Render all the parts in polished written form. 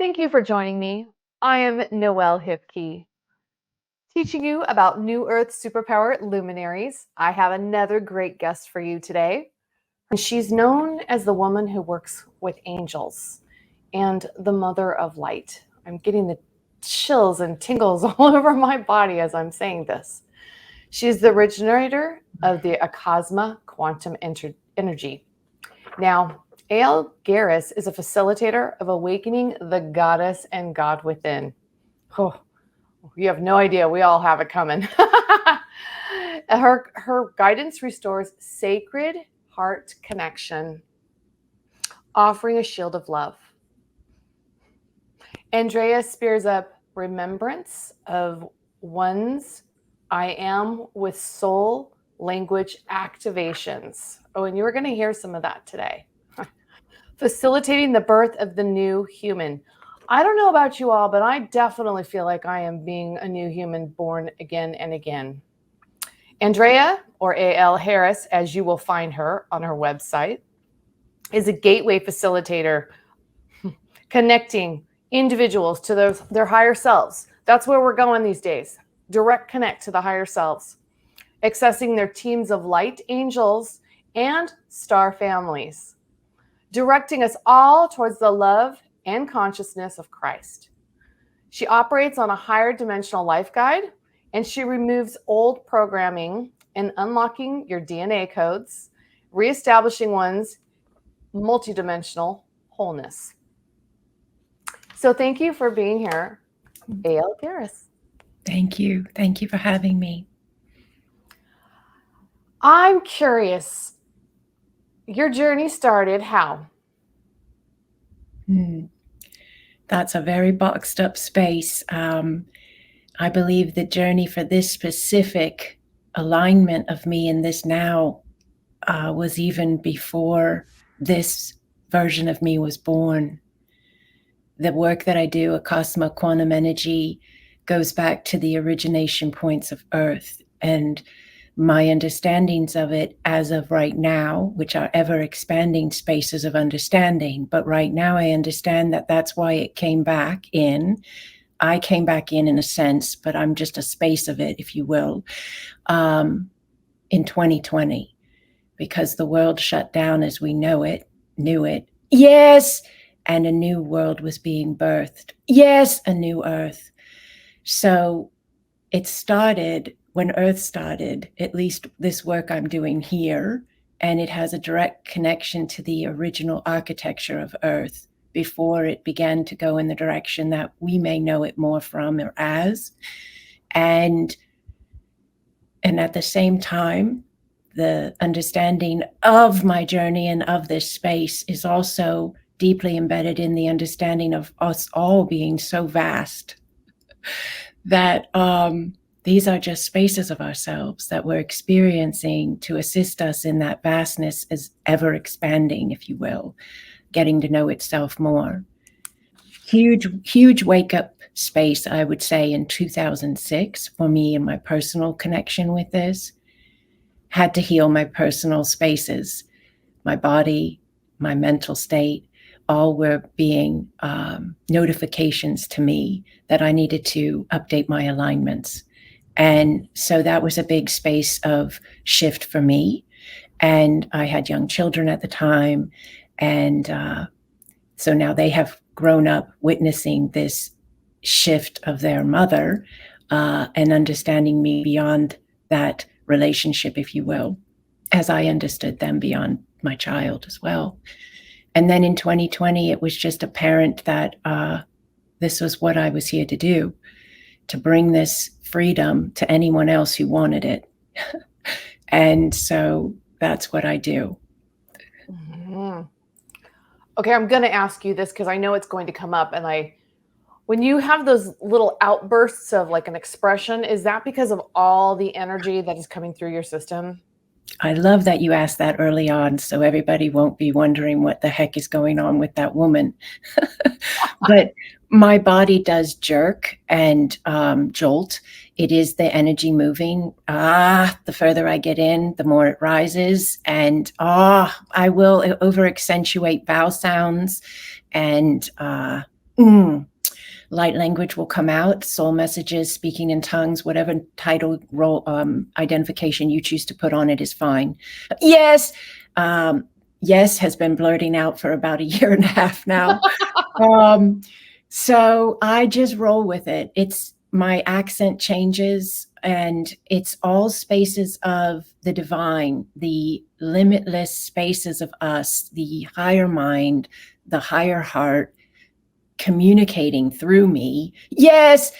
Thank you for joining me. I am Noelle Hipke, teaching you about New Earth Superpower Luminaries. I have another great guest for you today. And she's known as the woman who works with angels and the mother of light. I'm getting the chills and tingles all over my body as I'm saying this. She's the originator of the Acasma Quantum Energy. Now, Garris is a facilitator of awakening the goddess and God within. Oh, you have no idea. We all have it coming. Her guidance restores sacred heart connection, offering a shield of love. Andrea spears up remembrance of one's I am with soul language activations. Oh, and you're going to hear some of that today. Facilitating the birth of the new human. I don't know about you all, but I definitely feel like I am being a new human born again and again. Andrea, or A.L. Harris, as you will find her on her website, is a gateway facilitator connecting individuals to their higher selves. That's where we're going these days. Direct connect to the higher selves, accessing their teams of light angels and star families, directing us all towards the love and consciousness of Christ. She operates on a higher dimensional life guide, and she removes old programming and unlocking your DNA codes, reestablishing one's multidimensional wholeness. So thank you for being here, A.L. Garris. Thank you. Thank you for having me. I'm curious, your journey started how? That's a very boxed up space. I believe the journey for this specific alignment of me in this now was even before this version of me was born. The work that I do, Acasma Quantum Energy, goes back to the origination points of Earth, and my understandings of it as of right now, which are ever expanding spaces of understanding. But right now I understand that that's why it came back in. I came back in a sense, but I'm just a space of it, if you will, in 2020, because the world shut down as we knew it. Yes. And a new world was being birthed. Yes. A new Earth. So it started when Earth started, at least this work I'm doing here, and it has a direct connection to the original architecture of Earth before it began to go in the direction that we may know it more from or as. And at the same time, the understanding of my journey and of this space is also deeply embedded in the understanding of us all being so vast that these are just spaces of ourselves that we're experiencing to assist us in that vastness as ever expanding, if you will, getting to know itself more. Huge wake up space, I would say, in 2006 for me and my personal connection with this. Had to heal my personal spaces, my body, my mental state, all were being notifications to me that I needed to update my alignments. And so that was a big space of shift for me. And I had young children at the time. And so now they have grown up witnessing this shift of their mother and understanding me beyond that relationship, if you will, as I understood them beyond my child as well. And then in 2020, it was just apparent that this was what I was here to do, to bring this freedom to anyone else who wanted it. And so that's what I do. Mm-hmm. Okay, I'm going to ask you this because I know it's going to come up. And when you have those little outbursts of like an expression, is that because of all the energy that is coming through your system? I love that you asked that early on, so everybody won't be wondering what the heck is going on with that woman. But my body does jerk and jolt. It is the energy moving. The further I get in, the more it rises. And I will over accentuate vowel sounds and Light language will come out, soul messages, speaking in tongues, whatever title, role, identification you choose to put on it is fine. Yes, yes has been blurting out for about a year and a half now. So I just roll with it. It's my accent changes, and it's all spaces of the divine, the limitless spaces of us, the higher mind, the higher heart, communicating through me. Yes,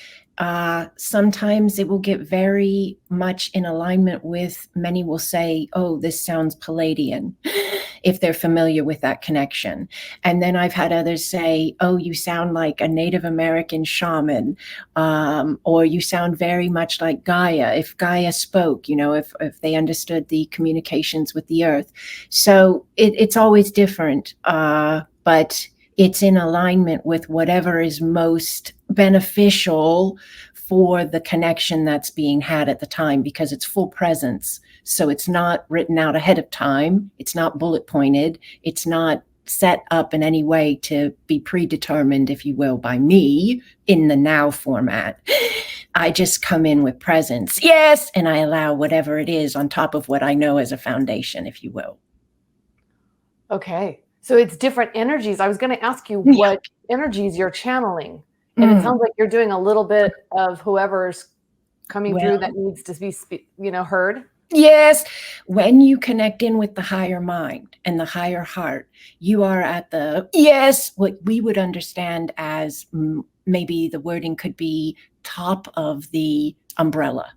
sometimes it will get very much in alignment with, many will say, oh, this sounds Palladian, if they're familiar with that connection. And then I've had others say, oh, you sound like a Native American shaman, or you sound very much like Gaia, if Gaia spoke, if they understood the communications with the earth. So it's always different, but it's in alignment with whatever is most beneficial for the connection that's being had at the time, because it's full presence. So it's not written out ahead of time. It's not bullet pointed. It's not set up in any way to be predetermined, if you will, by me in the now format. I just come in with presence. Yes. And I allow whatever it is on top of what I know as a foundation, if you will. Okay. So it's different energies. I was going to ask you what energies you're channeling. And it sounds like you're doing a little bit of whoever's coming through that needs to be, heard. Yes. When you connect in with the higher mind and the higher heart, you are at the, what we would understand as, maybe the wording could be, top of the umbrella.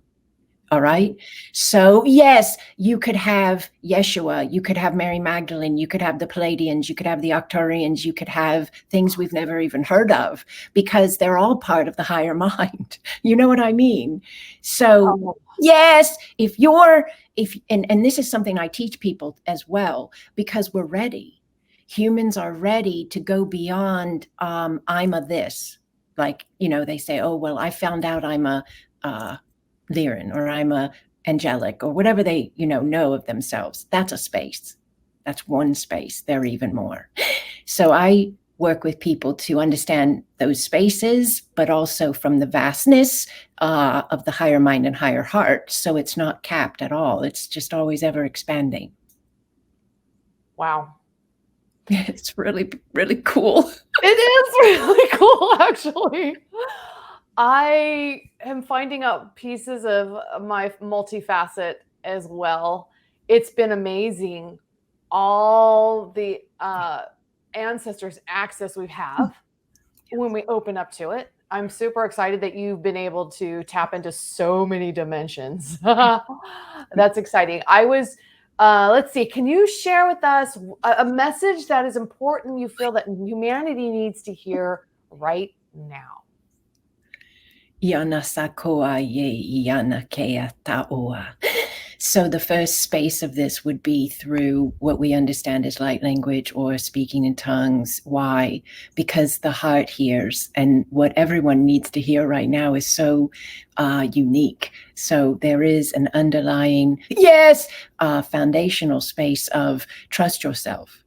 All right. So yes, you could have Yeshua, you could have Mary Magdalene, you could have the Palladians, you could have the Octarians, you could have things we've never even heard of, because they're all part of the higher mind. You know what I mean? So yes, and this is something I teach people as well, because we're ready. Humans are ready to go beyond, I'm a this. Like, they say, oh, well, I found out I'm a Lyran, or I'm a Angelic, or whatever they, know of themselves. That's a space. That's one space. They're even more. So I work with people to understand those spaces, but also from the vastness of the higher mind and higher heart. So it's not capped at all. It's just always ever expanding. Wow. It's really, really cool. It is really cool, actually. I am finding out pieces of my multifacet as well. It's been amazing. All the ancestors' access we have when we open up to it. I'm super excited that you've been able to tap into so many dimensions. That's exciting. I was, let's see, can you share with us a message that is important you feel that humanity needs to hear right now? So the first space of this would be through what we understand as light language or speaking in tongues. Why? Because the heart hears, and what everyone needs to hear right now is so unique. So there is an underlying, foundational space of trust yourself,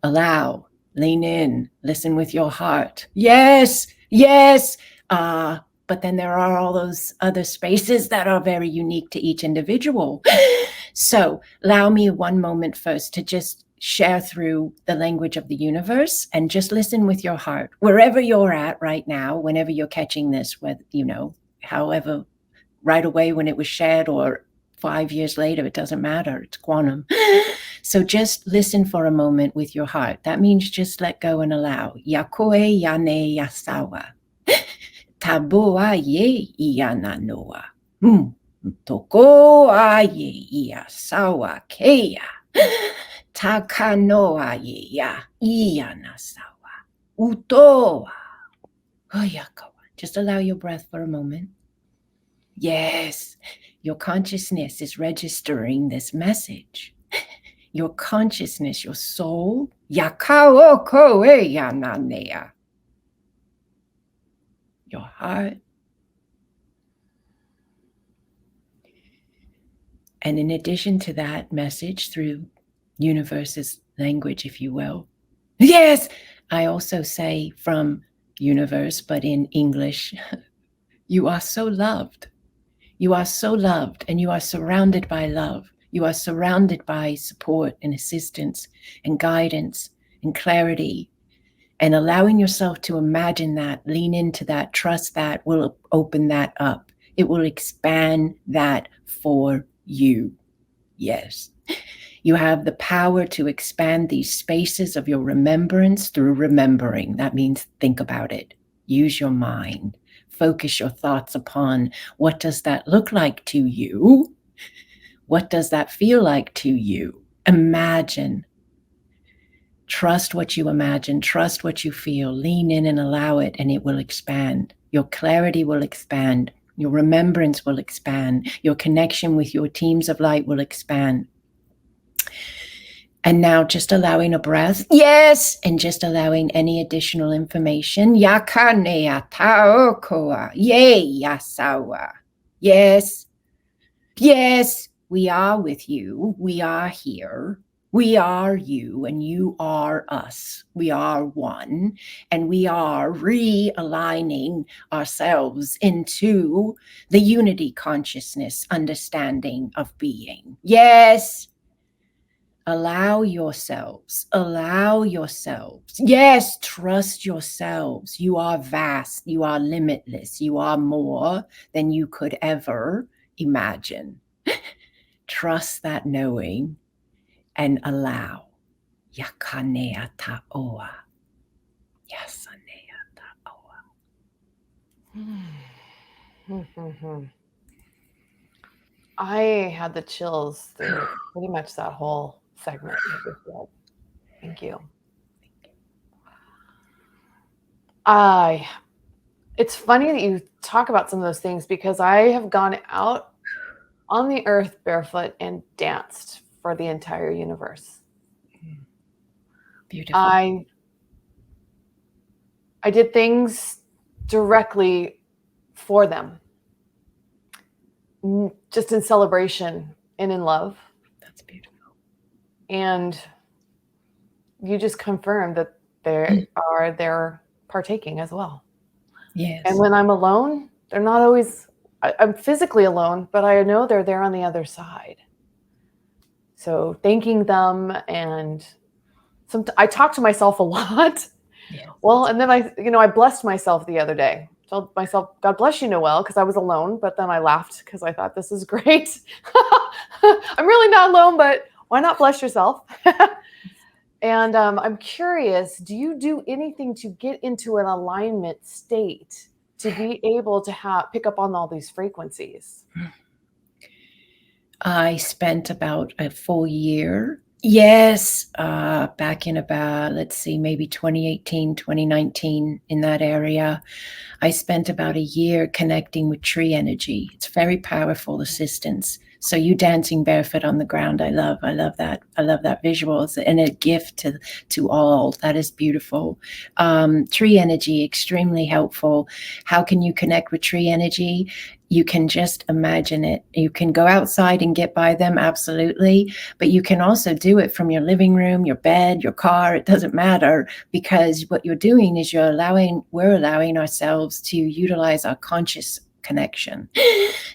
allow, lean in, listen with your heart. Yes. But then there are all those other spaces that are very unique to each individual. So allow me one moment first to just share through the language of the universe and just listen with your heart, wherever you're at right now, whenever you're catching this, whether, however, right away when it was shared or 5 years later, it doesn't matter. It's quantum. So just listen for a moment with your heart. That means just let go and allow. Yakoe yane yasawa. Taboa ye iana noa. Toko ye iasawa keya. Takanoa ye ya iana sawa. Utoa. Oyakawa. Just allow your breath for a moment. Yes, your consciousness is registering this message. Your consciousness, your soul. Yakao koe yananea. Your heart. And in addition to that message through universe's language, if you will, yes, I also say from universe, but in English, you are so loved. You are so loved, and you are surrounded by love. You are surrounded by support and assistance and guidance and clarity. And allowing yourself to imagine that, lean into that, trust that will open that up. It will expand that for you. Yes. You have the power to expand these spaces of your remembrance through remembering. That means think about it. Use your mind. Focus your thoughts upon what does that look like to you? What does that feel like to you? Imagine. Trust what you imagine. Trust what you feel. Lean in and allow it, and it will expand. Your clarity will expand. Your remembrance will expand. Your connection with your teams of light will expand. And now just allowing a breath. Yes. And just allowing any additional information. Yakanea taokoa. Ye yasawa. Yes. Yes. We are with you. We are here. We are you and you are us. We are one. And we are realigning ourselves into the unity consciousness understanding of being. Yes. Allow yourselves. Allow yourselves. Yes, trust yourselves. You are vast. You are limitless. You are more than you could ever imagine. Trust that knowing and allow. Yakanea taoa. Yasanea taoa. I had the chills through pretty much that whole segment. Thank you. It's funny that you talk about some of those things because I have gone out on the earth barefoot and danced for the entire universe. Beautiful. I did things directly for them, just in celebration and in love. That's beautiful. And you just confirmed that they're partaking as well. Yes. And when I'm alone, they're not always, I'm physically alone, but I know they're there on the other side. So thanking them, and I talk to myself a lot. Yes. Well, and then I blessed myself the other day. Told myself, God bless you, Noelle, because I was alone, but then I laughed because I thought this is great. I'm really not alone, but why not bless yourself? And I'm curious, do you do anything to get into an alignment state to be able to pick up on all these frequencies? I spent about a full year. Yes, back in about, let's see, maybe 2018, 2019, in that area. I spent about a year connecting with tree energy. It's very powerful assistance. So you dancing barefoot on the ground, I love that. I love that visual. It's and a gift to all. That is beautiful. Tree energy, extremely helpful. How can you connect with tree energy? You can just imagine it. You can go outside and get by them, absolutely. But you can also do it from your living room, your bed, your car. It doesn't matter, because what you're doing is we're allowing ourselves to utilize our conscious connection.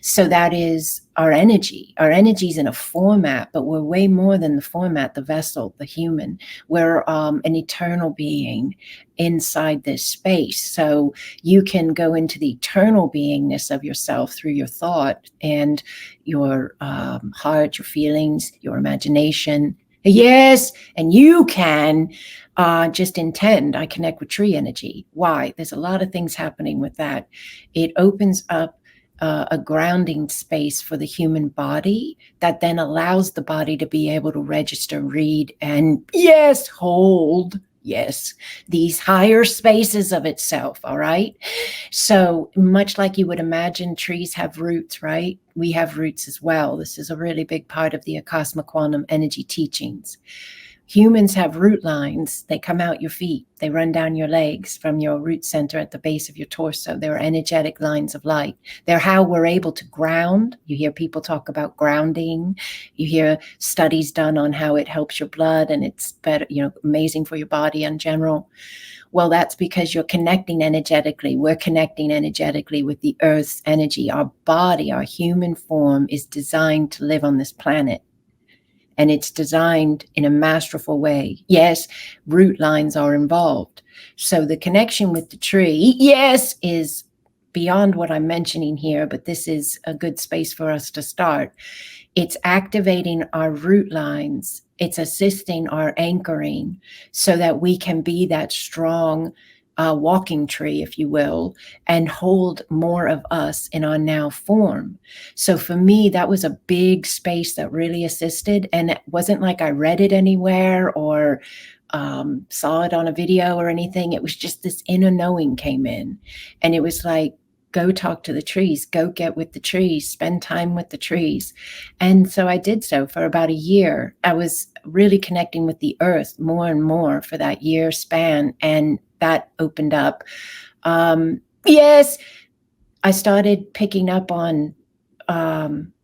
So that is our energy. Our energy is in a format, but we're way more than the format, the vessel, the human. We're an eternal being inside this space. So you can go into the eternal beingness of yourself through your thought and your heart, your feelings, your imagination. Yes, and you can just intend, I connect with tree energy. Why? There's a lot of things happening with that. It opens up a grounding space for the human body that then allows the body to be able to register, read, and yes, hold, yes, these higher spaces of itself, all right? So much like you would imagine trees have roots, right? We have roots as well. This is a really big part of the Acasma Quantum Energy teachings. Humans have root lines. They come out your feet. They run down your legs from your root center at the base of your torso. They're energetic lines of light. They're how we're able to ground. You hear people talk about grounding. You hear studies done on how it helps your blood and it's better, amazing for your body in general. Well, that's because you're connecting energetically. We're connecting energetically with the Earth's energy. Our body, our human form is designed to live on this planet. And it's designed in a masterful way. Yes, root lines are involved. So the connection with the tree, yes, is beyond what I'm mentioning here, but this is a good space for us to start. It's activating our root lines. It's assisting our anchoring so that we can be that strong walking tree, if you will, and hold more of us in our now form. So for me, that was a big space that really assisted. And it wasn't like I read it anywhere or saw it on a video or anything. It was just this inner knowing came in. And it was like, go talk to the trees, go get with the trees, spend time with the trees. And so I did so for about a year. I was really connecting with the earth more and more for that year span. And that opened up. Yes, I started picking up on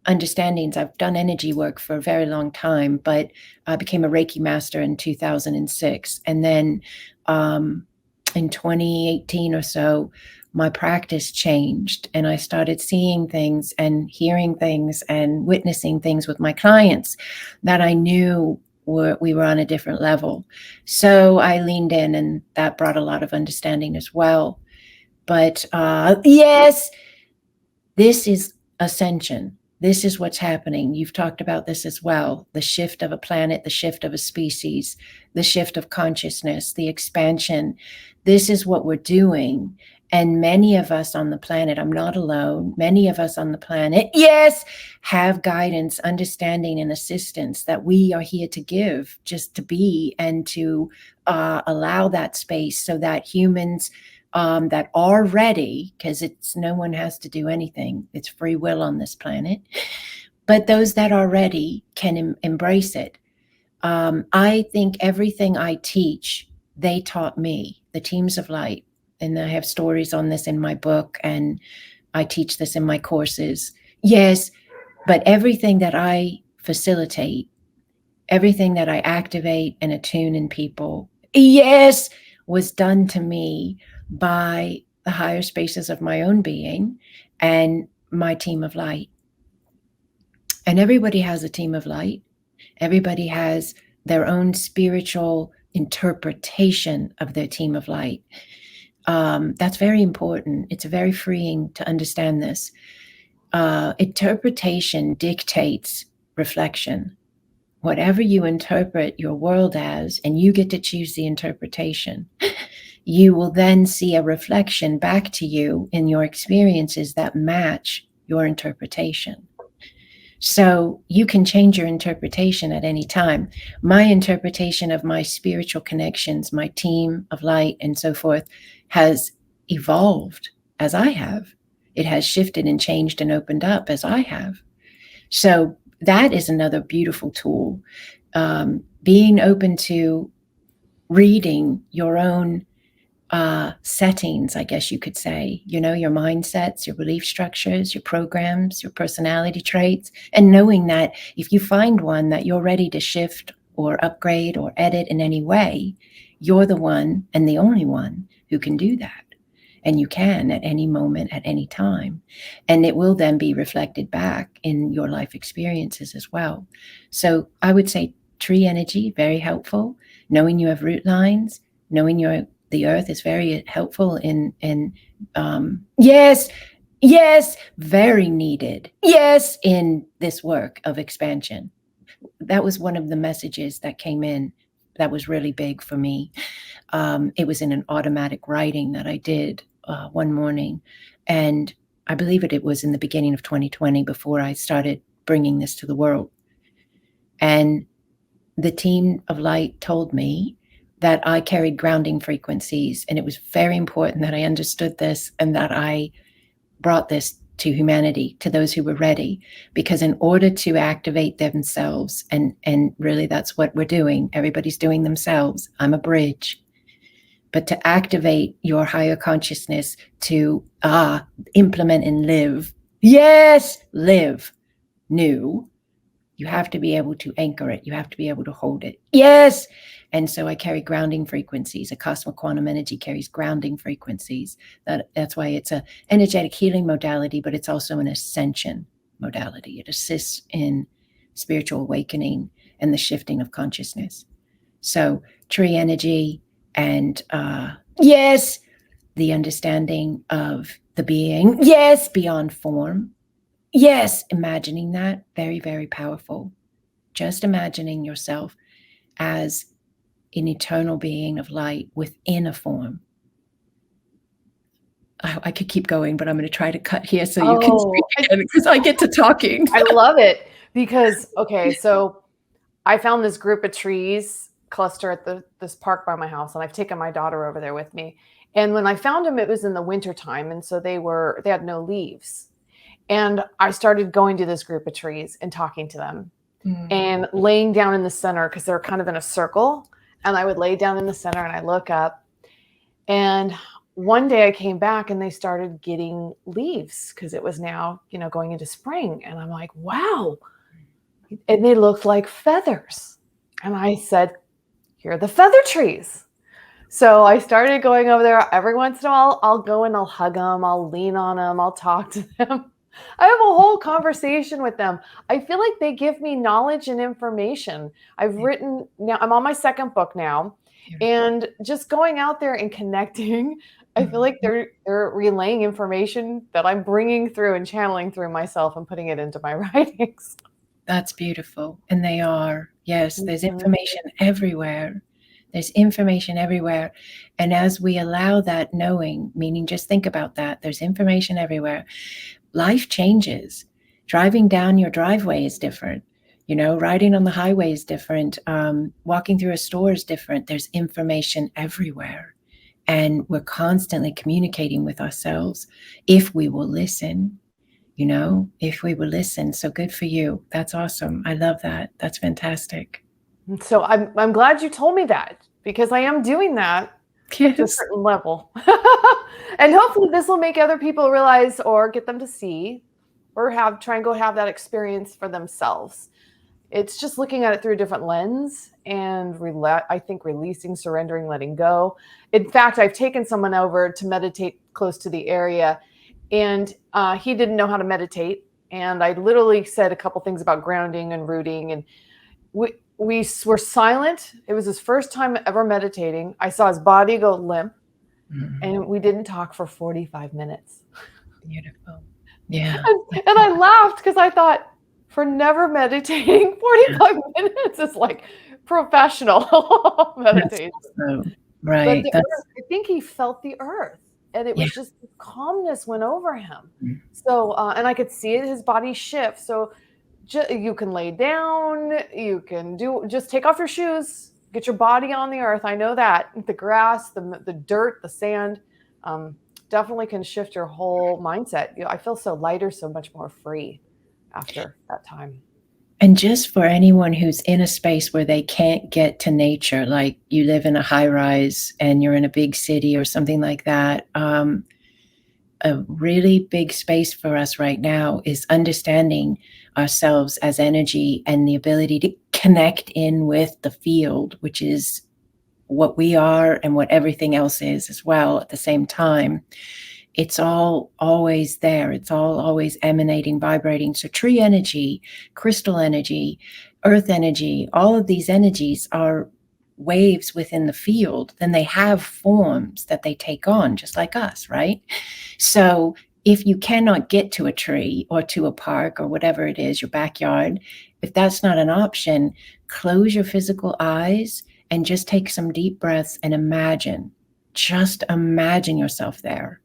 understandings. I've done energy work for a very long time, but I became a Reiki master in 2006. And then in 2018 or so, my practice changed and I started seeing things and hearing things and witnessing things with my clients that I knew we were on a different level. So I leaned in and that brought a lot of understanding as well. But yes, this is ascension. This is what's happening. You've talked about this as well. The shift of a planet, the shift of a species, the shift of consciousness, the expansion. This is what we're doing. And many of us on the planet, I'm not alone, many of us on the planet, yes, have guidance, understanding, and assistance that we are here to give, just to be and to allow that space so that humans that are ready, because no one has to do anything, it's free will on this planet, but those that are ready can embrace it. I think everything I teach, they taught me, the teams of light. And I have stories on this in my book, and I teach this in my courses. Yes, but everything that I facilitate, everything that I activate and attune in people, yes, was done to me by the higher spaces of my own being and my team of light. And everybody has a team of light. Everybody has their own spiritual interpretation of their team of light. That's very important. It's very freeing to understand this. Interpretation dictates reflection. Whatever you interpret your world as, and you get to choose the interpretation, you will then see a reflection back to you in your experiences that match your interpretation. So you can change your interpretation at any time. My interpretation of my spiritual connections, my team of light and so forth has evolved as I have. It has shifted and changed and opened up as I have. So that is another beautiful tool. Being open to reading your own settings, I guess you could say, your mindsets, your belief structures, your programs, your personality traits, and knowing that if you find one that you're ready to shift or upgrade or edit in any way, you're the one and the only one who can do that. And you can at any moment, at any time. And it will then be reflected back in your life experiences as well. So I would say tree energy, very helpful. Knowing you have root lines, knowing the earth is very helpful in yes, very needed. Yes, in this work of expansion. That was one of the messages that came in that was really big for me. It was in an automatic writing that I did one morning. And I believe it was in the beginning of 2020 before I started bringing this to the world. And the team of light told me that I carried grounding frequencies. And it was very important that I understood this and that I brought this to humanity, to those who were ready, because in order to activate themselves, and really that's what we're doing, everybody's doing themselves, I'm a bridge, but to activate your higher consciousness to implement and live, yes, live new, you have to be able to anchor it. You have to be able to hold it. Yes. And so I carry grounding frequencies. Acasma Quantum Energy carries grounding frequencies. That's why it's a energetic healing modality, but it's also an ascension modality. It assists in spiritual awakening and the shifting of consciousness. So tree energy and yes, the understanding of the being. Yes, beyond form. Yes, imagining that, very, very powerful. Just imagining yourself as an eternal being of light within a form. I could keep going, but I'm going to try to cut here so you can speak again, because I get to talking. I love it because, okay, so I found this group of trees cluster at this park by my house, and I've taken my daughter over there with me. And when I found them, it was in the winter time, and so they had no leaves. And I started going to this group of trees and talking to them and laying down in the center, because they're kind of in a circle. And I would lay down in the center and I look up. And one day I came back and they started getting leaves, because it was now, going into spring. And I'm like, wow. And they looked like feathers. And I said, here are the feather trees. So I started going over there. Every once in a while, I'll go and I'll hug them. I'll lean on them. I'll talk to them. I have a whole conversation with them. I feel like they give me knowledge and information. I'm on my second book now, and just going out there and connecting, I feel like they're relaying information that I'm bringing through and channeling through myself and putting it into my writings. That's beautiful. And they are, yes, there's information everywhere. There's information everywhere. And as we allow that knowing, meaning just think about that, there's information everywhere. Life changes. Driving down your driveway is different. Riding on the highway is different. Walking through a store is different. There's information everywhere. And we're constantly communicating with ourselves if we will listen, if we will listen. So good for you. That's awesome. I love that. That's fantastic. So I'm glad you told me that, because I am doing that. Yes. To a certain level. And hopefully this will make other people realize, or get them to see, or try and go have that experience for themselves. It's just looking at it through a different lens, and I think releasing, surrendering, letting go. In fact, I've taken someone over to meditate close to the area, and he didn't know how to meditate. And I literally said a couple things about grounding and rooting, and we were silent. It was his first time ever meditating. I saw his body go limp, and we didn't talk for 45 minutes. Beautiful. Yeah. And I laughed, because I thought, for never meditating, 45 minutes is like professional meditation. So, right. But I think he felt the earth, and it was just calmness went over him. So, and I could see his body shift. So you can lay down, you can just take off your shoes, get your body on the earth. I know that the grass, the dirt, the sand, definitely can shift your whole mindset. I feel so lighter, so much more free after that time. And just for anyone who's in a space where they can't get to nature, like you live in a high rise and you're in a big city or something like that, a really big space for us right now is understanding ourselves as energy and the ability to connect in with the field, which is what we are and what everything else is as well at the same time. It's all always there. It's all always emanating, vibrating. So tree energy, crystal energy, earth energy, all of these energies are waves within the field. Then they have forms that they take on, just like us, right? So if you cannot get to a tree or to a park or whatever it is, your backyard, if that's not an option, close your physical eyes and just take some deep breaths and imagine. Just imagine yourself there,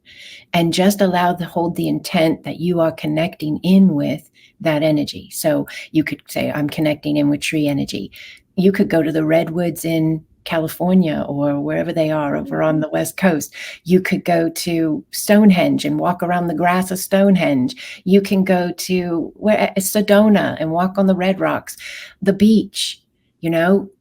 and just hold the intent that you are connecting in with that energy. So you could say, I'm connecting in with tree energy. You could go to the redwoods in California or wherever they are over on the West Coast. You could go to Stonehenge and walk around the grass of Stonehenge. You can go to Sedona and walk on the Red Rocks, the beach,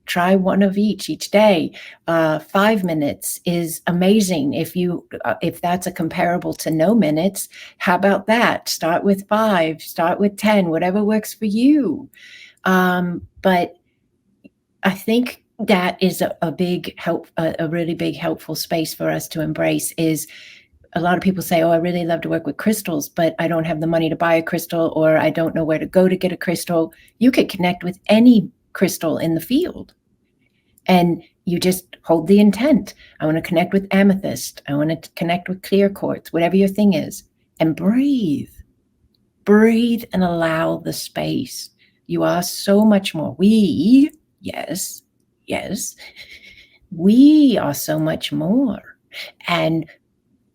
try one of each day. 5 minutes is amazing. If that's a comparable to no minutes, how about that? Start with 5, start with 10, whatever works for you. But I think that is a big help, a really big helpful space for us to embrace. Is a lot of people say, oh, I really love to work with crystals, but I don't have the money to buy a crystal, or I don't know where to go to get a crystal. You could connect with any crystal in the field, and you just hold the intent. I want to connect with amethyst. I want to connect with clear quartz, whatever your thing is, and breathe and allow the space. You are so much more. Yes, we are so much more. And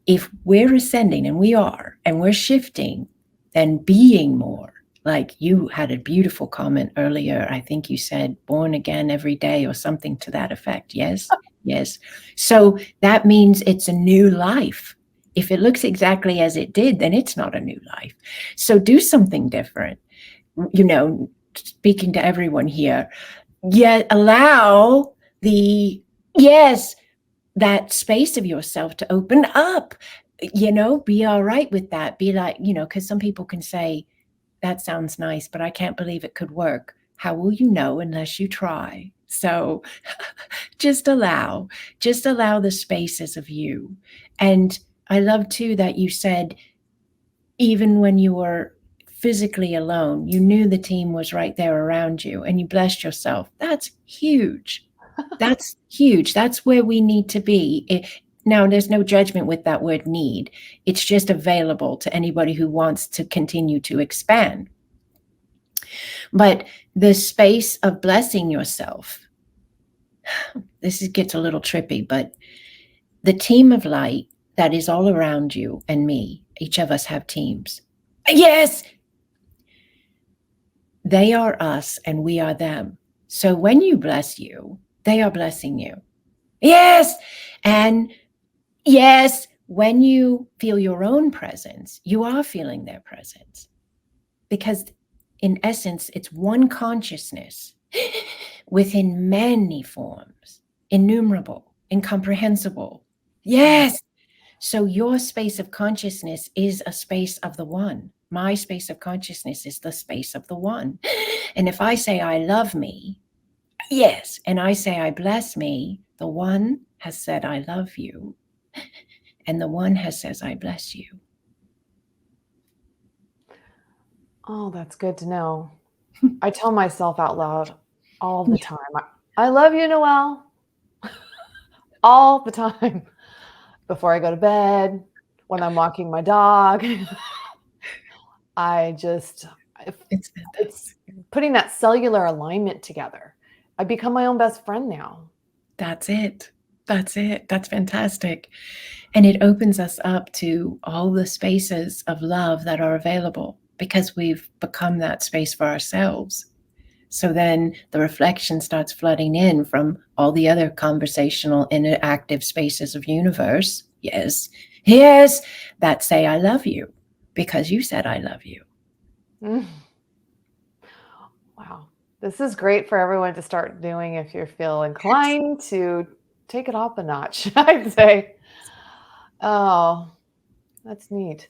if we're ascending, and we are, and we're shifting, then being more. Like you had a beautiful comment earlier. I think you said born again every day or something to that effect. Yes. So that means it's a new life. If it looks exactly as it did, then it's not a new life. So do something different. Speaking to everyone here, yet allow that space of yourself to open up, be all right with that. Be like, because some people can say, that sounds nice, but I can't believe it could work. How will you know unless you try? So just allow the spaces of you. And I love too that you said, even when you were physically alone, you knew the team was right there around you, and you blessed yourself. That's huge. That's huge. That's where we need to be. Now, there's no judgment with that word need. It's just available to anybody who wants to continue to expand. But the space of blessing yourself, this gets a little trippy, but the team of light that is all around you and me, each of us have teams. Yes! They are us and we are them. So when you bless you, they are blessing you. Yes! And yes, when you feel your own presence, you are feeling their presence. Because in essence, it's one consciousness within many forms, innumerable, incomprehensible. Yes! So your space of consciousness is a space of the one. My space of consciousness is the space of the one. And if I say I love me, yes, and I say I bless me, the one has said I love you, and the one has says I bless you. Oh, that's good to know. I tell myself out loud all the time, I love you, Noelle. All the time. Before I go to bed, when I'm walking my dog. It's putting that cellular alignment together. I become my own best friend now. That's it. That's fantastic. And it opens us up to all the spaces of love that are available, because we've become that space for ourselves. So then the reflection starts flooding in from all the other conversational, interactive spaces of universe. Yes, that say I love you because you said I love you. Wow. This is great for everyone to start doing if you feel inclined to take it up a notch, I'd say. Oh, that's neat.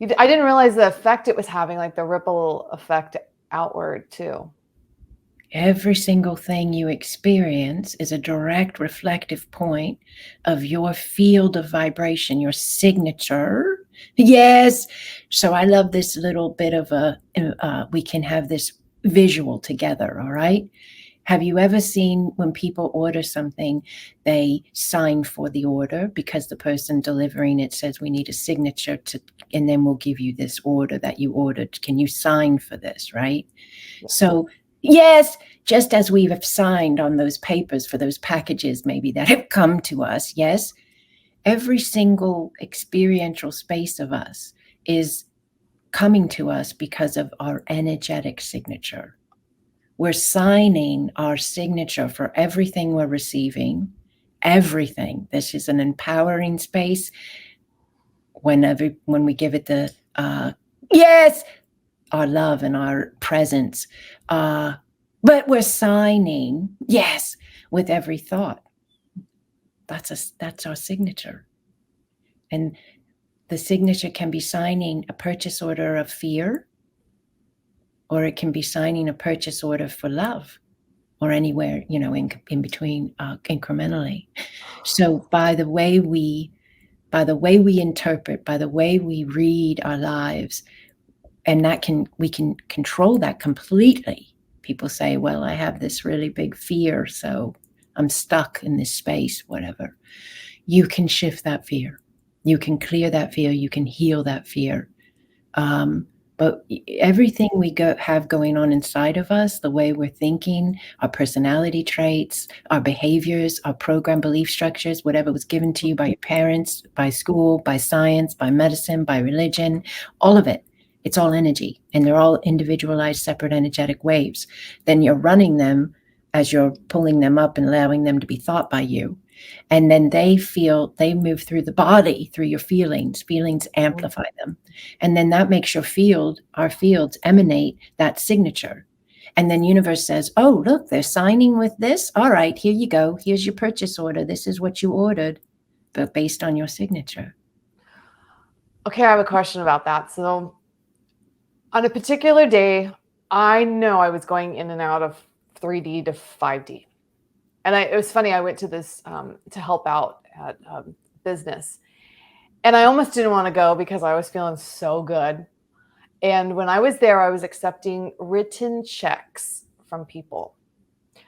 I didn't realize the effect it was having, like the ripple effect outward too. Every single thing you experience is a direct reflective point of your field of vibration, your signature. Yes. So I love this little bit of we can have this visual together. All right. Have you ever seen when people order something, they sign for the order because the person delivering it says we need a signature and then we'll give you this order that you ordered. Can you sign for this? Right. Yeah. So yes, just as we have signed on those papers for those packages maybe that have come to us, yes, every single experiential space of us is coming to us because of our energetic signature. we're signing our signature for everything we're receiving, everything. This is an empowering space. When we give it the yes, our love and our presence, but we're signing yes with every thought. That's our signature. And the signature can be signing a purchase order of fear, or it can be signing a purchase order for love, or anywhere, in between, incrementally. So by the way we interpret, by the way we read our lives, and we can control that completely. People say, well, I have this really big fear, so I'm stuck in this space, whatever. You can shift that fear. You can clear that fear. You can heal that fear. But everything we have going on inside of us, the way we're thinking, our personality traits, our behaviors, our program belief structures, whatever was given to you by your parents, by school, by science, by medicine, by religion, all of it, it's all energy, and they're all individualized, separate energetic waves. Then you're running them as you're pulling them up and allowing them to be thought by you. And then they move through the body, through your feelings amplify them. And then that makes our fields emanate that signature. And then universe says, oh, look, they're signing with this. All right, here you go. Here's your purchase order. This is what you ordered, but based on your signature. Okay, I have a question about that. So on a particular day, I know I was going in and out of 3D to 5D. And it was funny, I went to this to help out at business. And I almost didn't want to go because I was feeling so good. And when I was there, I was accepting written checks from people.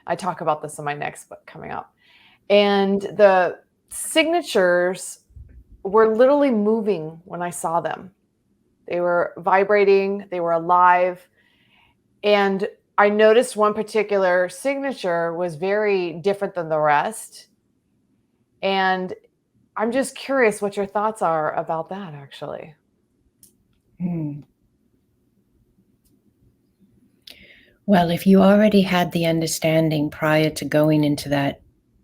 I talk about this in my next book coming up. And the signatures were literally moving when I saw them. They were vibrating, they were alive. And I noticed one particular signature was very different than the rest. And I'm just curious what your thoughts are about that, actually. Well, if you already had the understanding prior to going into that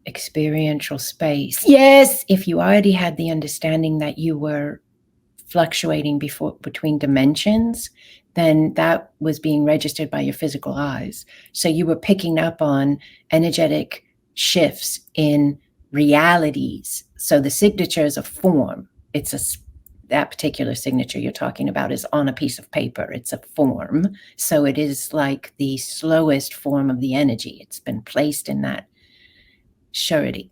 experiential space, yes, if you already had the understanding that you were fluctuating between dimensions, then that was being registered by your physical eyes. So you were picking up on energetic shifts in realities. So the signature is a form. That particular signature you're talking about is on a piece of paper. It's a form. So it is like the slowest form of the energy. It's been placed in that surety.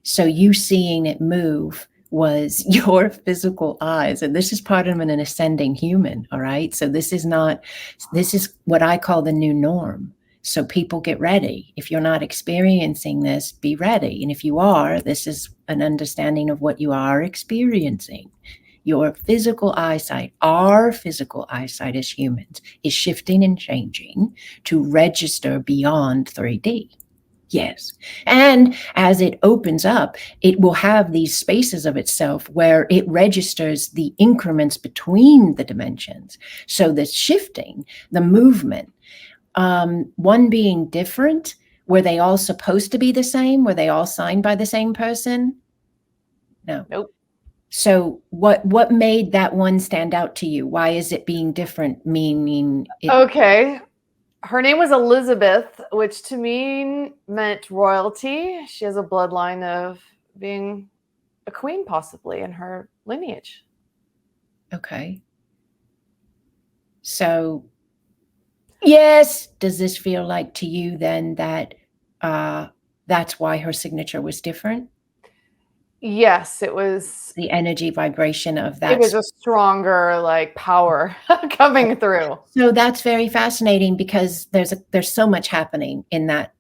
So you seeing it move was your physical eyes. And this is part of an ascending human, all right? So this is what I call the new norm. So people get ready. If you're not experiencing this, be ready. And if you are, this is an understanding of what you are experiencing. Your physical eyesight, our physical eyesight as humans, is shifting and changing to register beyond 3D. Yes. And as it opens up, it will have these spaces of itself where it registers the increments between the dimensions. So the shifting, the movement, one being different, were they all supposed to be the same? Were they all signed by the same person? No. Nope. So what made that one stand out to you? Why is it being different? Meaning Okay. Her name was Elizabeth, which to me meant royalty. She has a bloodline of being a queen, possibly, in her lineage. Okay. So, yes, does this feel like to you then that that's why her signature was different? Yes, it was. The energy vibration of that. It was a stronger power coming through. So that's very fascinating because there's so much happening in that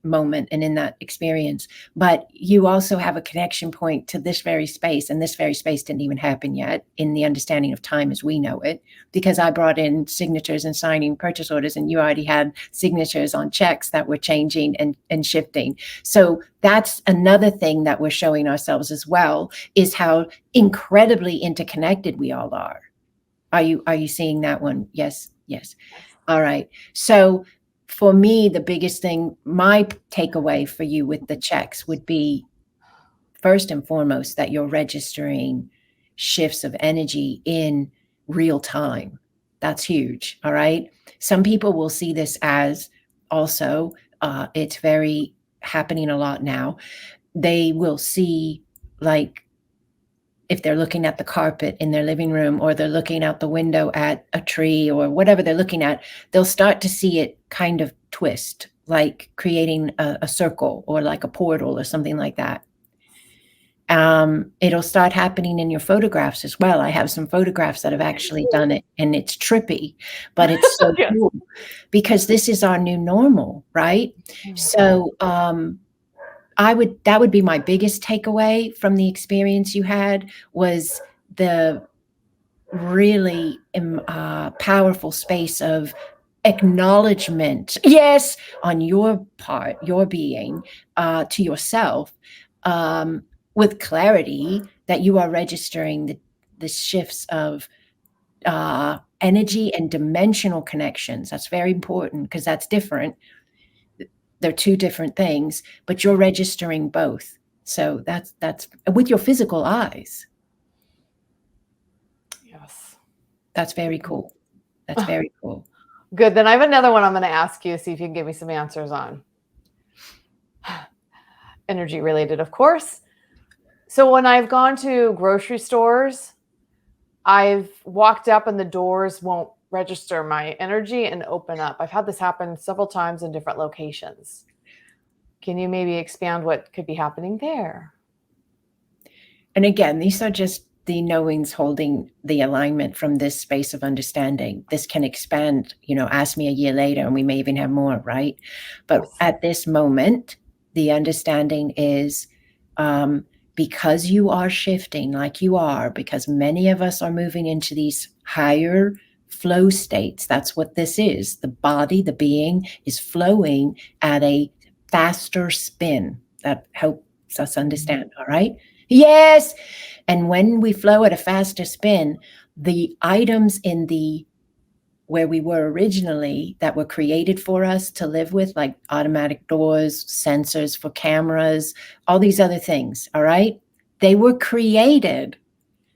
moment and in that experience, but you also have a connection point to this very space, and this very space didn't even happen yet in the understanding of time as we know it, because I brought in signatures and signing purchase orders, and you already had signatures on checks that were changing and shifting. So that's another thing that we're showing ourselves as well, is how incredibly interconnected we all are. Are you seeing that one? Yes. All right. So for me, the biggest thing, my takeaway for you with the checks would be, first and foremost, that you're registering shifts of energy in real time. That's huge. All right. Some people will see this as also, it's very happening a lot now. They will see, like, if they're looking at the carpet in their living room, or they're looking out the window at a tree or whatever they're looking at, they'll start to see it kind of twist, like creating a circle or like a portal or something like that. It'll start happening in your photographs as well. I have some photographs that have actually done it, and it's trippy, but it's so Yeah. cool because this is our new normal, right? So that would be my biggest takeaway from the experience you had, was the really powerful space of acknowledgement, yes, on your part, your being, to yourself, with clarity, that you are registering the shifts of energy and dimensional connections. That's very important, because that's different. They're two different things, but you're registering both. So that's with your physical eyes. Yes. That's very cool. That's very cool. Good. Then I have another one I'm going to ask you, see if you can give me some answers on. Energy related, of course. So when I've gone to grocery stores, I've walked up and the doors won't register my energy and open up. I've had this happen several times in different locations. Can you maybe expand what could be happening there? And again, these are just the knowings holding the alignment from this space of understanding. This can expand, ask me a year later and we may even have more, right? But Yes. At this moment, the understanding is, because you are shifting like you are, because many of us are moving into these higher flow states. That's what this is. The body, the being, is flowing at a faster spin. That helps us understand. All right. Yes. And when we flow at a faster spin, the items in where we were originally that were created for us to live with, like automatic doors, sensors for cameras, all these other things, all right? They were created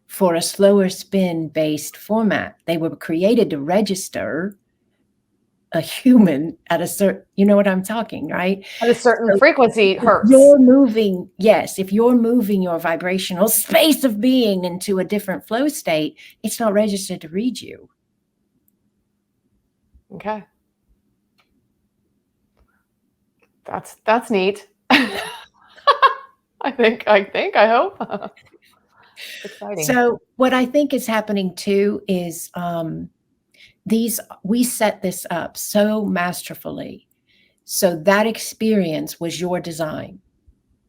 for a slower spin based format. They were created to register a human at a certain, you know what I'm talking, right? At a certain frequency, hertz. You're moving, yes, if you're moving your vibrational space of being into a different flow state, it's not registered to read you. Okay. That's neat. I hope. Exciting. So what I think is happening too is we set this up so masterfully. So that experience was your design.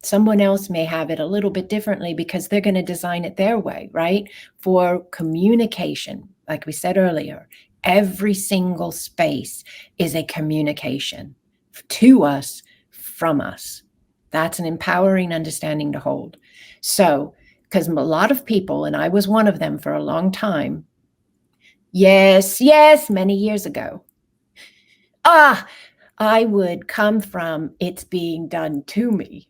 Someone else may have it a little bit differently because they're going to design it their way, right? For communication, like we said earlier, every single space is a communication to us, from us. That's an empowering understanding to hold. So, because a lot of people, and I was one of them for a long time, yes, many years ago, I would come from, it's being done to me.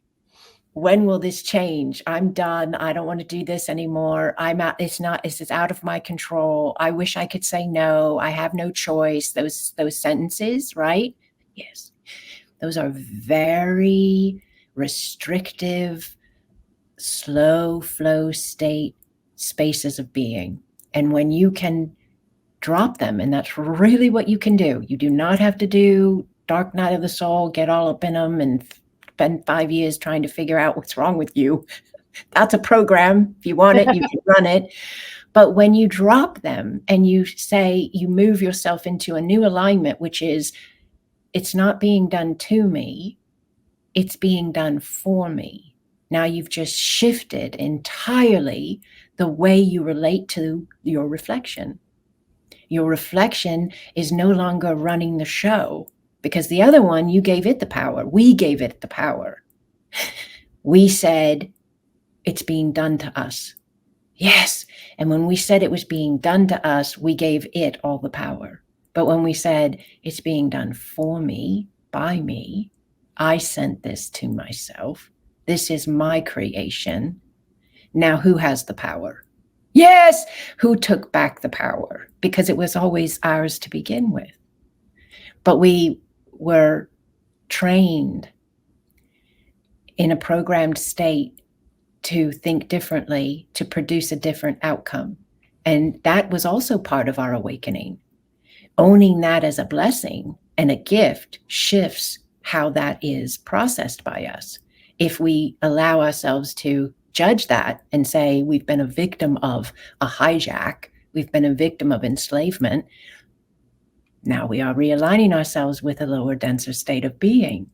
When will this change? I'm done. I don't want to do this anymore. It's out of my control. I wish I could say no. I have no choice. Those sentences, right? Yes. Those are very restrictive, slow flow state spaces of being. And when you can drop them, and that's really what you can do. You do not have to do dark night of the soul, get all up in them and spend 5 years trying to figure out what's wrong with you. That's a program. If you want it, you can run it. But when you drop them and you say, you move yourself into a new alignment, which is, it's not being done to me, it's being done for me. Now you've just shifted entirely the way you relate to your reflection. Your reflection is no longer running the show, because the other one, you gave it the power. We gave it the power. We said, it's being done to us. Yes. And when we said it was being done to us, we gave it all the power. But when we said it's being done for me, by me, I sent this to myself. This is my creation. Now who has the power? Yes, who took back the power? Because it was always ours to begin with. But we were trained in a programmed state to think differently, to produce a different outcome. And that was also part of our awakening. Owning that as a blessing and a gift shifts how that is processed by us. If we allow ourselves to judge that and say we've been a victim of a hijack, we've been a victim of enslavement, now we are realigning ourselves with a lower, denser state of being.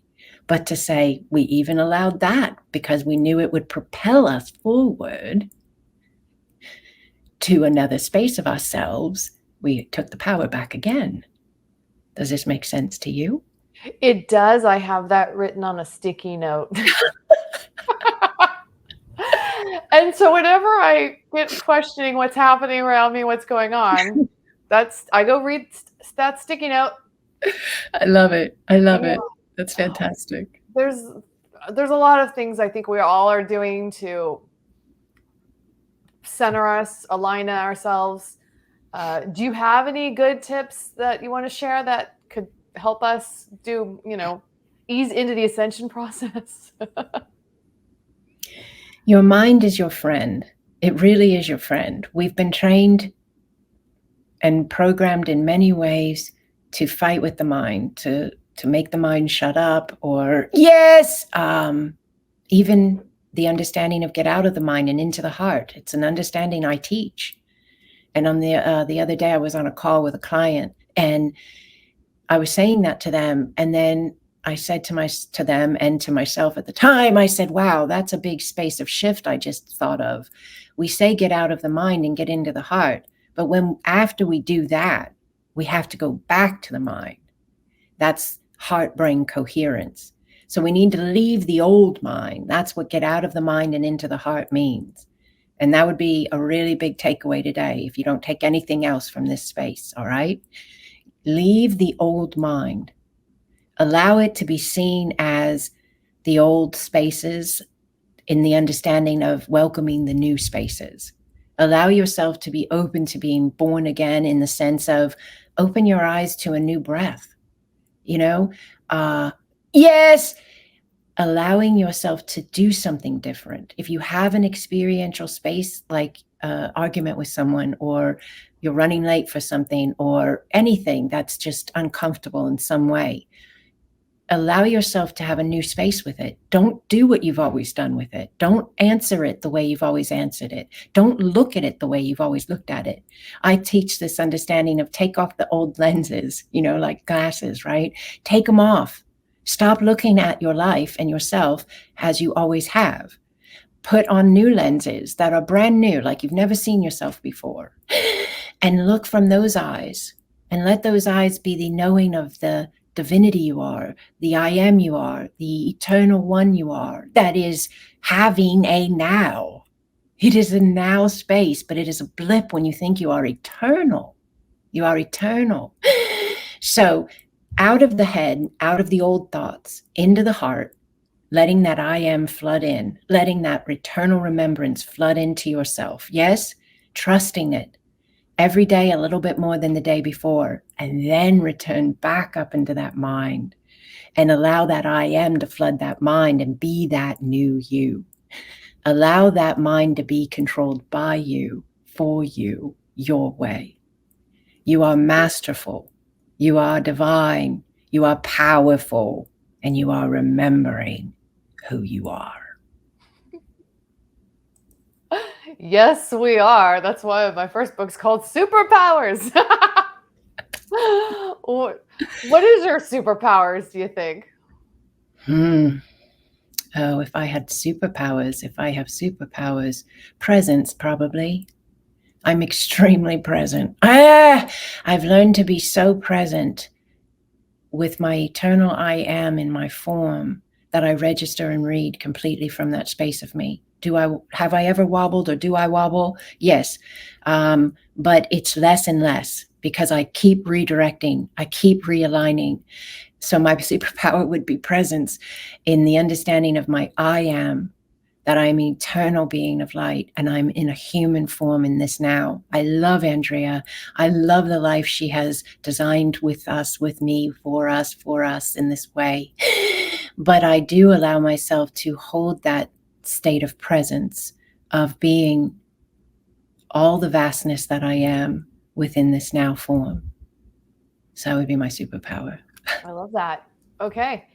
But to say we even allowed that because we knew it would propel us forward to another space of ourselves, we took the power back again. Does this make sense to you? It does. I have that written on a sticky note. And so whenever I get questioning what's happening around me, what's going on, I go read that sticky note. I love it. I love it. That's fantastic. There's a lot of things I think we all are doing to center us, align ourselves. Do you have any good tips that you want to share that could help us do, ease into the ascension process? Your mind is your friend. It really is your friend. We've been trained and programmed in many ways to fight with the mind, to make the mind shut up, or yes, even the understanding of get out of the mind and into the heart. It's an understanding I teach. And on the other day, I was on a call with a client, and I was saying that to them, and then I said to them and to myself at the time, I said, wow, that's a big space of shift I just thought of. We say get out of the mind and get into the heart, but after we do that, we have to go back to the mind. That's heart-brain coherence. So we need to leave the old mind. That's what get out of the mind and into the heart means. And that would be a really big takeaway today if you don't take anything else from this space, all right? Leave the old mind. Allow it to be seen as the old spaces in the understanding of welcoming the new spaces. Allow yourself to be open to being born again in the sense of open your eyes to a new breath. Yes, allowing yourself to do something different. If you have an experiential space like argument with someone, or you're running late for something, or anything that's just uncomfortable in some way, allow yourself to have a new space with it. Don't do what you've always done with it. Don't answer it the way you've always answered it. Don't look at it the way you've always looked at it. I teach this understanding of take off the old lenses, like glasses, right? Take them off. Stop looking at your life and yourself as you always have. Put on new lenses that are brand new, like you've never seen yourself before. And look from those eyes, and let those eyes be the knowing of the divinity you are, the I am you are, the eternal one you are, that is having a now. It is a now space, but it is a blip when you think you are eternal. You are eternal. So out of the head, out of the old thoughts, into the heart, letting that I am flood in, letting that eternal remembrance flood into yourself. Yes, trusting it. Every day a little bit more than the day before, and then return back up into that mind and allow that I am to flood that mind and be that new you. Allow that mind to be controlled by you, for you, your way. You are masterful. You are divine. You are powerful. And you are remembering who you are. Yes, we are. That's why my first book's called Superpowers. What is your superpowers, do you think? Oh, if I have superpowers, presence probably. I'm extremely present. I've learned to be so present with my eternal I am in my form that I register and read completely from that space of me. Have I ever wobbled, or do I wobble? Yes. But it's less and less. because I keep redirecting, I keep realigning. So my superpower would be presence in the understanding of my I am, that I'm an eternal being of light and I'm in a human form in this now. I love Andrea. I love the life she has designed with us, with me, for us in this way. But I do allow myself to hold that state of presence, of being all the vastness that I am within this now form. So that would be my superpower. I love that. Okay.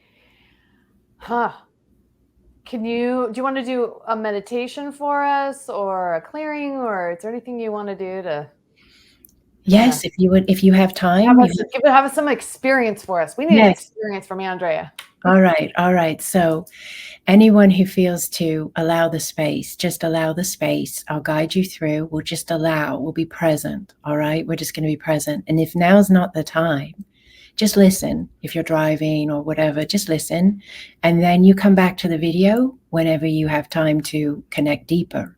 Do you want to do a meditation for us or a clearing, or is there anything you want to do to? Yes, if you have time. Have us some experience for us. We need an experience from Andrea. All right. So anyone who feels to allow the space, just allow the space. I'll guide you through. We'll just allow. We'll be present. All right. We're just going to be present. And if now's not the time, just listen. If you're driving or whatever, just listen. And then you come back to the video whenever you have time to connect deeper.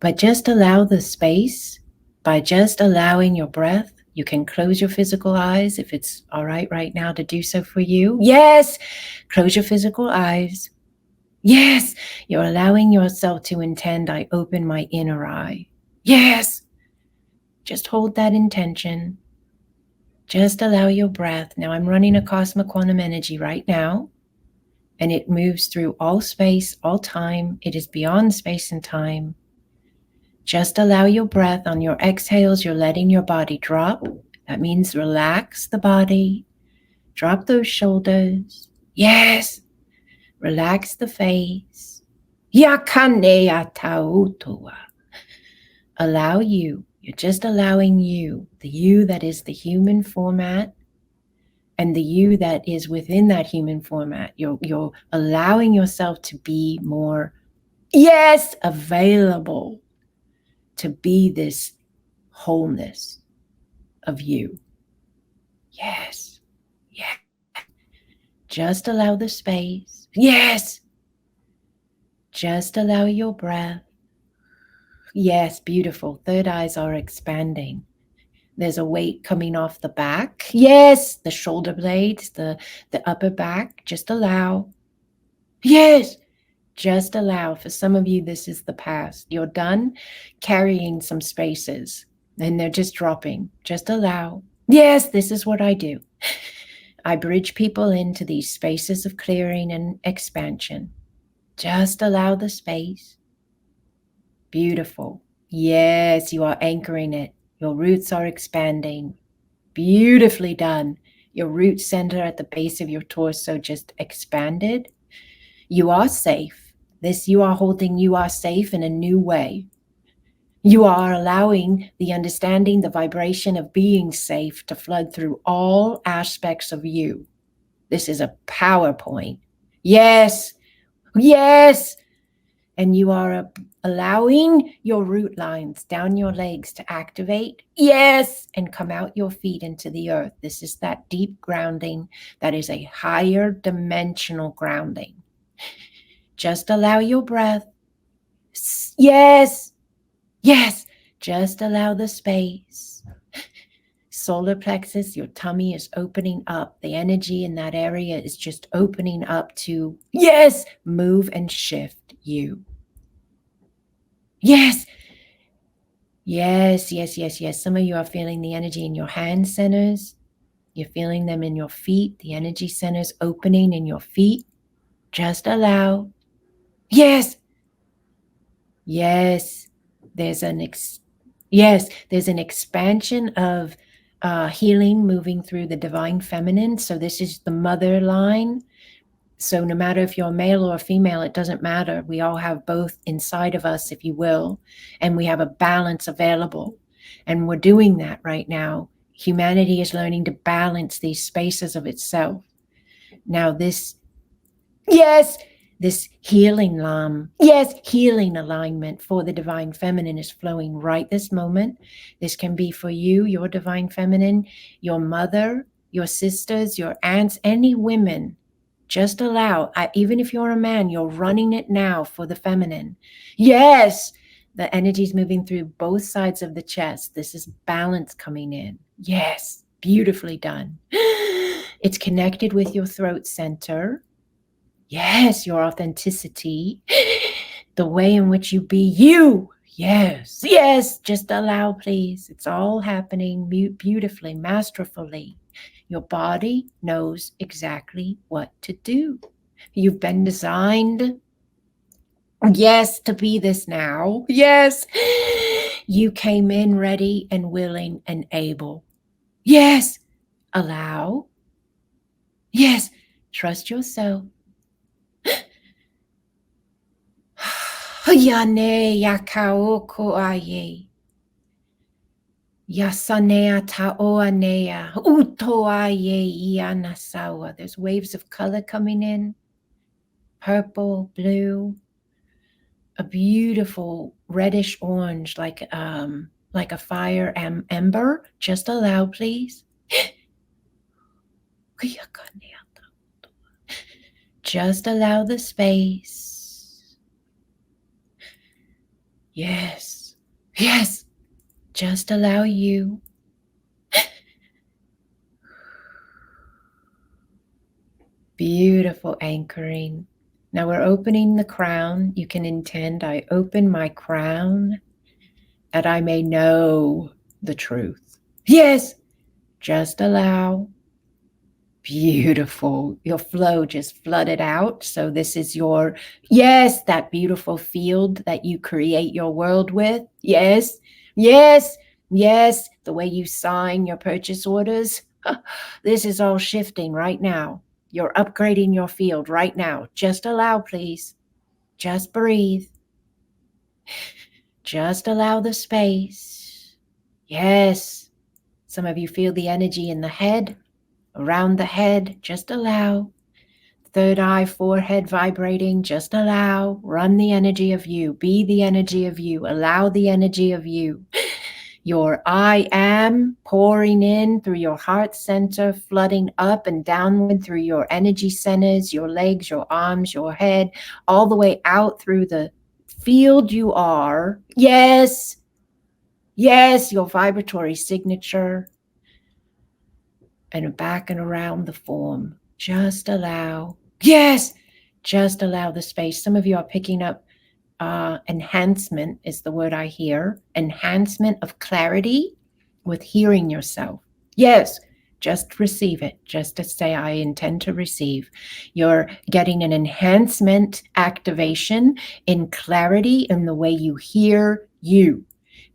But just allow the space by just allowing your breath. You can close your physical eyes if it's all right now to do so for you. Yes, close your physical eyes. Yes, you're allowing yourself to intend, I open my inner eye. Yes, just hold that intention. Just allow your breath. Now I'm running Acasma Quantum Energy right now, and it moves through all space, all time. It is beyond space and time. Just allow your breath. On your exhales, you're letting your body drop. That means relax the body. Drop those shoulders. Yes. Relax the face. Allow you. You're just allowing you, the you that is the human format, and the you that is within that human format. You're allowing yourself to be more, yes, available to be this wholeness of you. Yes. Yeah. Just allow the space. Yes. Just allow your breath. Yes, beautiful. Third eyes are expanding. There's a weight coming off the back. Yes, the shoulder blades, the upper back. Just allow. Yes. Just allow. For some of you, this is the past. You're done carrying some spaces and they're just dropping. Just allow. Yes, this is what I do. I bridge people into these spaces of clearing and expansion. Just allow the space. Beautiful. Yes, you are anchoring it. Your roots are expanding. Beautifully done. Your root center at the base of your torso just expanded. You are safe. You are safe in a new way. You are allowing the understanding, the vibration of being safe to flood through all aspects of you. This is a PowerPoint. Yes. Yes. And you are allowing your root lines down your legs to activate. Yes. And come out your feet into the earth. This is that deep grounding. That is a higher dimensional grounding. Just allow your breath. Yes. Yes. Just allow the space. Solar plexus, your tummy is opening up. The energy in that area is just opening up to, yes, move and shift you. Yes. Yes. Some of you are feeling the energy in your hand centers. You're feeling them in your feet. The energy centers opening in your feet. Just allow. Yes. Yes. There's an expansion of healing moving through the divine feminine. So this is the mother line. So no matter if you're a male or a female, it doesn't matter. We all have both inside of us, if you will, and we have a balance available. And we're doing that right now. Humanity is learning to balance these spaces of itself. Now this healing healing alignment for the divine feminine is flowing right this moment. This can be for you, your divine feminine, your mother, your sisters, your aunts, any women. Just allow, even if you're a man, you're running it now for the feminine. Yes, The energy is moving through both sides of the chest. This is balance coming in. Yes, beautifully done. It's connected with your throat center. Yes, your authenticity. The way in which you be you. Yes, yes, just allow, please. It's all happening beautifully, masterfully. Your body knows exactly what to do. You've been designed, yes, to be this now. Yes, you came in ready and willing and able. Yes, allow. Yes, trust yourself. Yane yakaoko aye. Yasanea taoanea. Uto aye ianasawa. There's waves of color coming in. Purple, blue, a beautiful reddish orange, like a fire ember. Just allow, please. Just allow the space. Yes, yes. Just allow you. Beautiful anchoring. Now we're opening the crown. You can intend, I open my crown that I may know the truth. Yes, just allow. Beautiful. Your flow just flooded out. So this is your, yes, that beautiful field that you create your world with. Yes, yes, yes. The way you sign your purchase orders. This is all shifting right now. You're upgrading your field right now. Just allow, please. Just breathe. Just allow the space. Yes. Some of you feel the energy in the head. Around the head, just allow. Third eye, forehead vibrating, just allow. Run the energy of you. Be the energy of you. Allow the energy of you. Your I am pouring in through your heart center, flooding up and downward through your energy centers, your legs, your arms, your head, all the way out through the field you are. Yes, yes, your vibratory signature. And back and around the form. Just allow. Yes, just allow the space. Some of you are picking up enhancement is the word I hear. Enhancement of clarity with hearing yourself. Yes, just receive it. Just to say, I intend to receive. You're getting an enhancement activation in clarity in the way you hear you.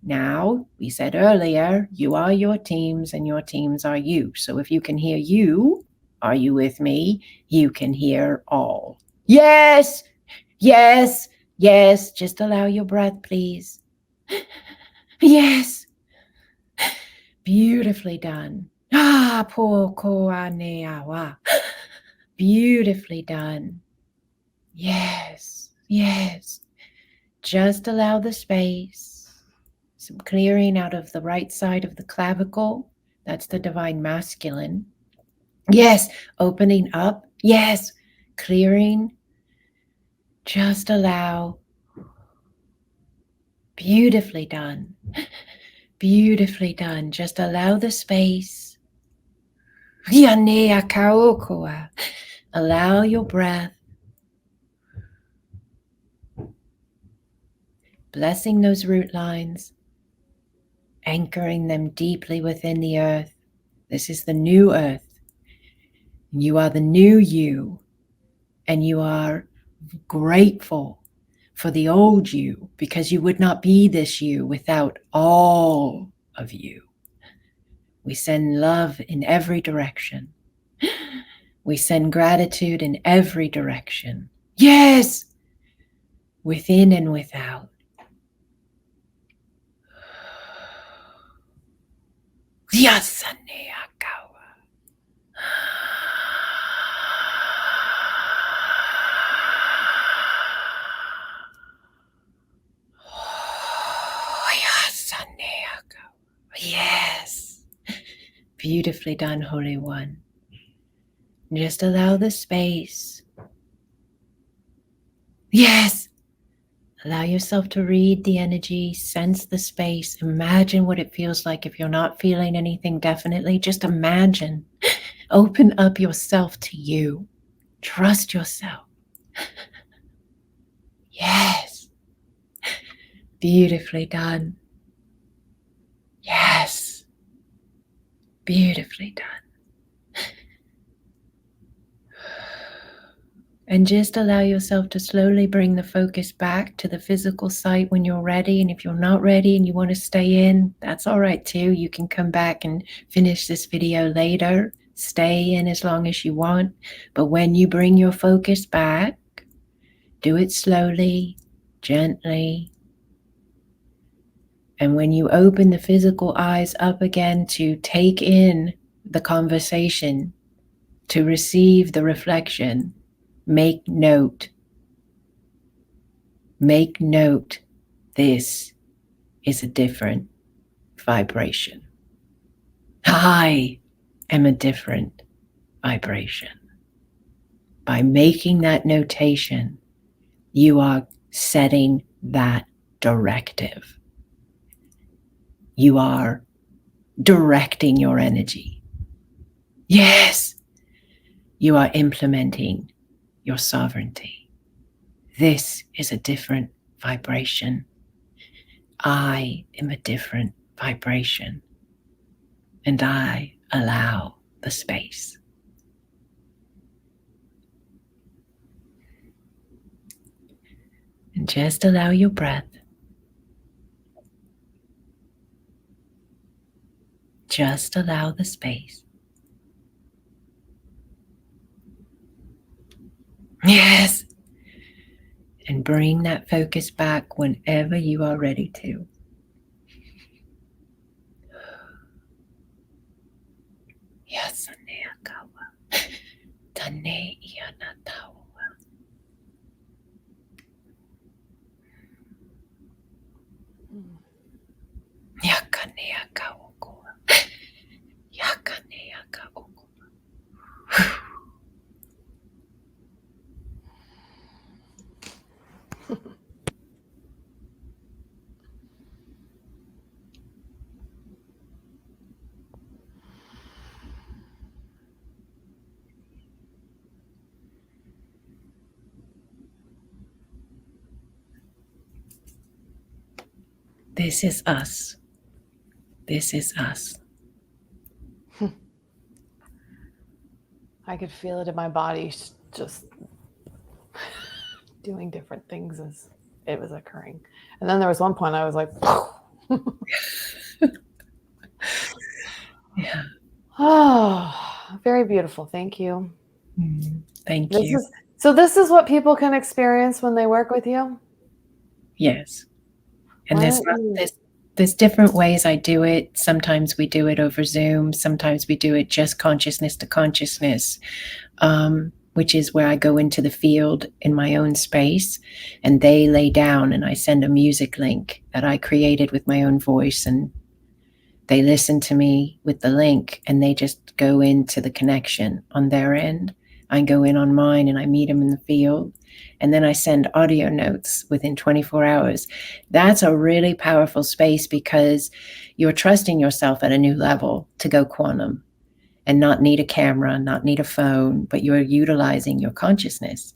Now, we said earlier, you are your teams and your teams are you. So if you can hear you, are you with me? You can hear all. Yes, yes, yes. Just allow your breath, please. Yes. Beautifully done. Beautifully done. Yes, yes. Just allow the space. Some clearing out of the right side of the clavicle. That's the divine masculine. Yes, opening up. Yes, clearing. Just allow. Beautifully done. Beautifully done. Just allow the space. Allow your breath. Blessing those root lines. Anchoring them deeply within the earth. This is the new earth. You are the new you. And you are grateful for the old you because you would not be this you without all of you. We send love in every direction. We send gratitude in every direction. Yes! Within and without. Yes. Beautifully done, Holy One. Just allow the space. Yes. Allow yourself to read the energy, sense the space, imagine what it feels like. If you're not feeling anything definitely, just imagine. Open up yourself to you. Trust yourself. Yes. Beautifully done. Yes. Beautifully done. And just allow yourself to slowly bring the focus back to the physical site when you're ready. And if you're not ready and you want to stay in, that's all right too. You can come back and finish this video later. Stay in as long as you want. But when you bring your focus back, do it slowly, gently. And when you open the physical eyes up again to take in the conversation, to receive the reflection, make note. Make note. This is a different vibration. I am a different vibration. By making that notation, you are setting that directive. You are directing your energy. Yes, you are implementing your sovereignty. This is a different vibration. I am a different vibration. And I allow the space. And just allow your breath. Just allow the space. Yes. And bring that focus back whenever you are ready to. Yes, Tane Ianatawa. Yakanea Oko. Yakanea Oko. This is us. This is us. I could feel it in my body, just doing different things as it was occurring. And then there was one point I was like, Yeah. oh, very beautiful. Thank you. Thank you. This is what people can experience when they work with you? Yes. And there's different ways I do it. Sometimes we do it over Zoom. Sometimes we do it just consciousness to consciousness, which is where I go into the field in my own space and they lay down and I send a music link that I created with my own voice and they listen to me with the link and they just go into the connection on their end. I go in on mine and I meet them in the field. And then I send audio notes within 24 hours. That's a really powerful space because you're trusting yourself at a new level to go quantum and not need a camera, not need a phone, but you're utilizing your consciousness.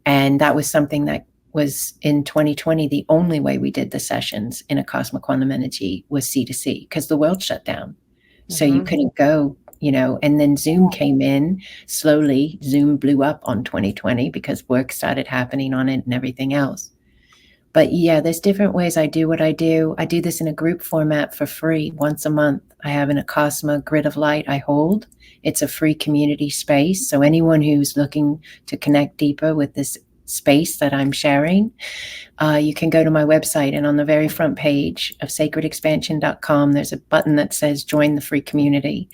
And that was something that was in 2020, the only way we did the sessions in Acasma Quantum Energy was C2C because the world shut down. So you couldn't go, and then Zoom came in slowly. Zoom blew up on 2020 because work started happening on it and everything else. But yeah, there's different ways I do what I do. I do this in a group format for free once a month. I have an Acasma Grid of Light I hold. It's a free community space. So anyone who's looking to connect deeper with this space that I'm sharing, you can go to my website and on the very front page of sacredexpansion.com, there's a button that says join the free community.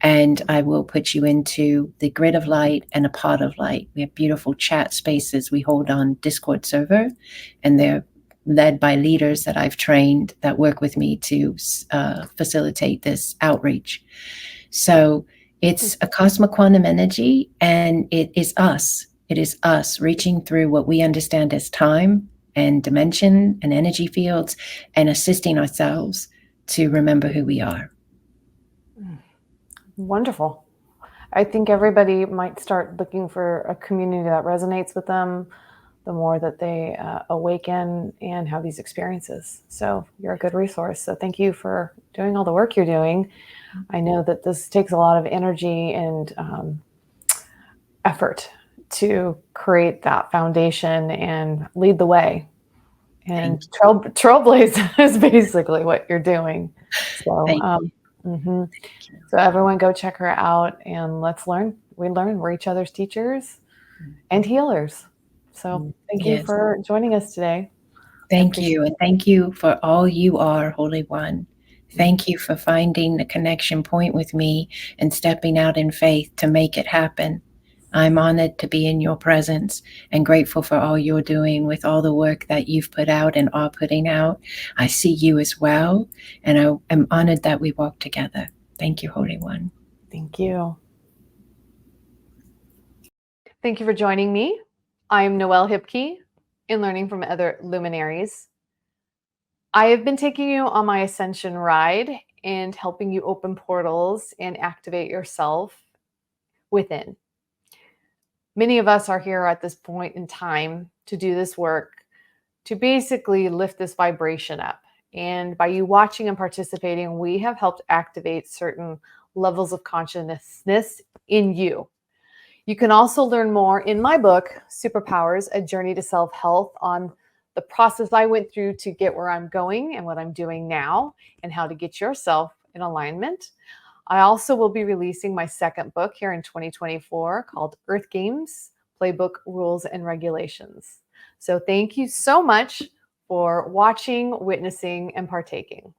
And I will put you into the Grid of Light and a Pod of Light. We have beautiful chat spaces we hold on Discord server, and they're led by leaders that I've trained that work with me to facilitate this outreach. So it's Acasma Quantum Energy, and it is us. It is us reaching through what we understand as time and dimension and energy fields, and assisting ourselves to remember who we are. Wonderful. I think everybody might start looking for a community that resonates with them the more that they awaken and have these experiences. So you're a good resource. So thank you for doing all the work you're doing. I know that this takes a lot of energy and effort to create that foundation and lead the way. And trailblaze is basically what you're doing. So, so everyone go check her out and let's learn. We're each other's teachers and healers. So thank you for joining us today. Thank you. And thank you for all you are, Holy One. Thank you for finding the connection point with me and stepping out in faith to make it happen. I'm honored to be in your presence and grateful for all you're doing with all the work that you've put out and are putting out. I see you as well, and I am honored that we walk together. Thank you, Holy One. Thank you. Thank you for joining me. I'm Noelle Hipke in Learning from Other Luminaries. I have been taking you on my Ascension ride and helping you open portals and activate yourself within. Many of us are here at this point in time to do this work, to basically lift this vibration up. And by you watching and participating, we have helped activate certain levels of consciousness in you. You can also learn more in my book, Superpowers, A Journey to Self-Health, on the process I went through to get where I'm going and what I'm doing now and how to get yourself in alignment. I also will be releasing my second book here in 2024 called Earth Games, Playbook, Rules, and Regulations. So thank you so much for watching, witnessing, and partaking.